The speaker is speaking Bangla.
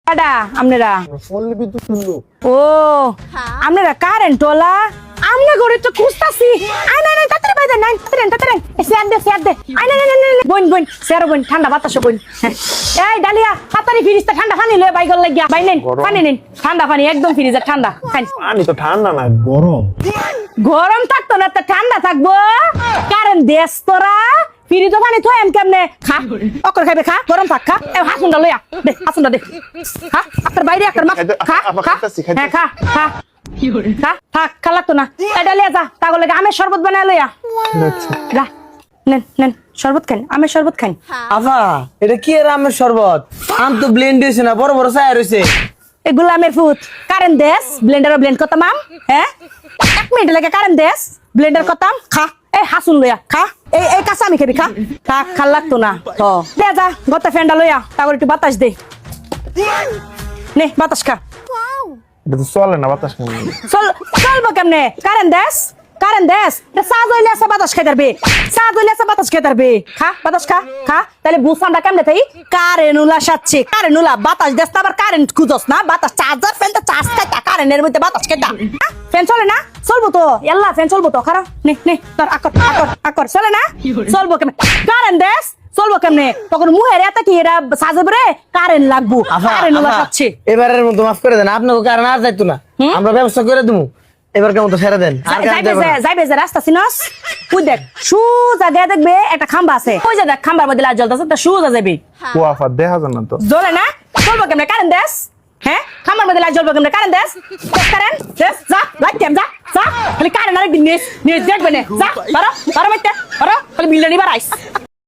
কাডা আপনারা ফোন বিদ্যুৎ শুনলো ও আপনারা কারেন্ট ওলা আমনে ঘরে তো খুঁজতাছি আই না না তাড়াতাড়ি বাইদে নাই তাড়াতাড়ি স্যার দে আই না না না বোন স্যার বোন ঠান্ডা বাতাস বোন এই ডালিয়া তাড়াতাড়ি ফ্রিজটা ঠান্ডা পানি লয়ে বাইগল লাগিয়া বাই নেন পানি নেন ঠান্ডা পানি একদম ফ্রিজে ঠান্ডা খান পানি তো ঠান্ডা না গরম গরম থাকতো না তো ঠান্ডা থাকবো কারেন্ট দেশ তোরা ফ্রিজ পানি থয় এম কেমনে খা অকর খাইবে খা গরম থাক খা এ হাসুনটা লইয়া দে হাসুনটা দে খা আক্তার বাইরে আক্তার মা খা হ্যাঁ খা খা খা থাক খালা তো না এটা লিয়া যা তাগলে আমের শরবত বানায় লইয়া যা নেন নেন শরবত খান আমের শরবত খান আফা এটা কি এর আমের শরবত আম তো ব্লেন্ড হইছে না বড় বড় চায় রইছে এগুলা আমের ফুট কারেন্ট দেশ ব্লেন্ডার ব্লেন্ড করতাম আম হ্যাঁ 1 মিনিট লাগে কারেন্ট দেশ ব্লেন্ডার করতাম খা এই হাসুন লইয়া খা এই কাঁচা আমি খাবি খা থাক খাল লাগতো না তো দে যা গত ফ্যানটা লইয়া তারপর একটু বাতাস দে নে বাতাস খা এটা তো চলে না বাতাস কেন চলবো কেমনে কারেন্ট দেশ এটা সাজ হইলে আছে বাতাস খাই পারবে সাজ হইলে আছে বাতাস খাই পারবে খা বাতাস খা খা তাহলে বুসানটা কেমনে তাই কারেন্ট উলা সাচ্ছে কারেন্ট উলা বাতাস দেশ আবার কারেন্ট খুঁজস না বাতাস চার্জার ফ্যানটা চার্জ খাইতা কারেন্টের মধ্যে বাতাস খাইতা ফ্যান চলে না চলবো তো এল্লা ফ্যান চলবো তো খারাপ নে নে তোর আকর চলে না চলবো কেমনে কারেন্ট দেশ চলবো কেমনে তখন মুহের এত কি এরা সাজাবে রে কারেন্ট লাগবো কারেন্ট উলা সাচ্ছে এবারের মতো মাফ করে দেন আপনাকে কারণ আর যাইতো না আমরা ব্যবস্থা করে দেবো এবার কেমন তো ছেড়ে দেন আর যাইবে যে রাস্তা চিনস তুই দেখ সুজা দিয়ে দেখবে একটা খাম্বা আছে ওই যে দেখ খাম্বার মধ্যে লাইট জ্বলতেছে তা সুজা যাবে কুয়াফা দেখা যায় না তো জ্বলে না চলবো কেমনে কারেন্ট দেশ হ্যাঁ খাম্বার মধ্যে লাইট জ্বলবো কেমনে কারেন্ট দেশ কারেন্ট দেশ যা লাইট কেম যা খালি কারেন্ট আরেকদিন নিয়ে দেখবে না যা বারো মাইতে বারো খালি বিল্ডার নিবার আইস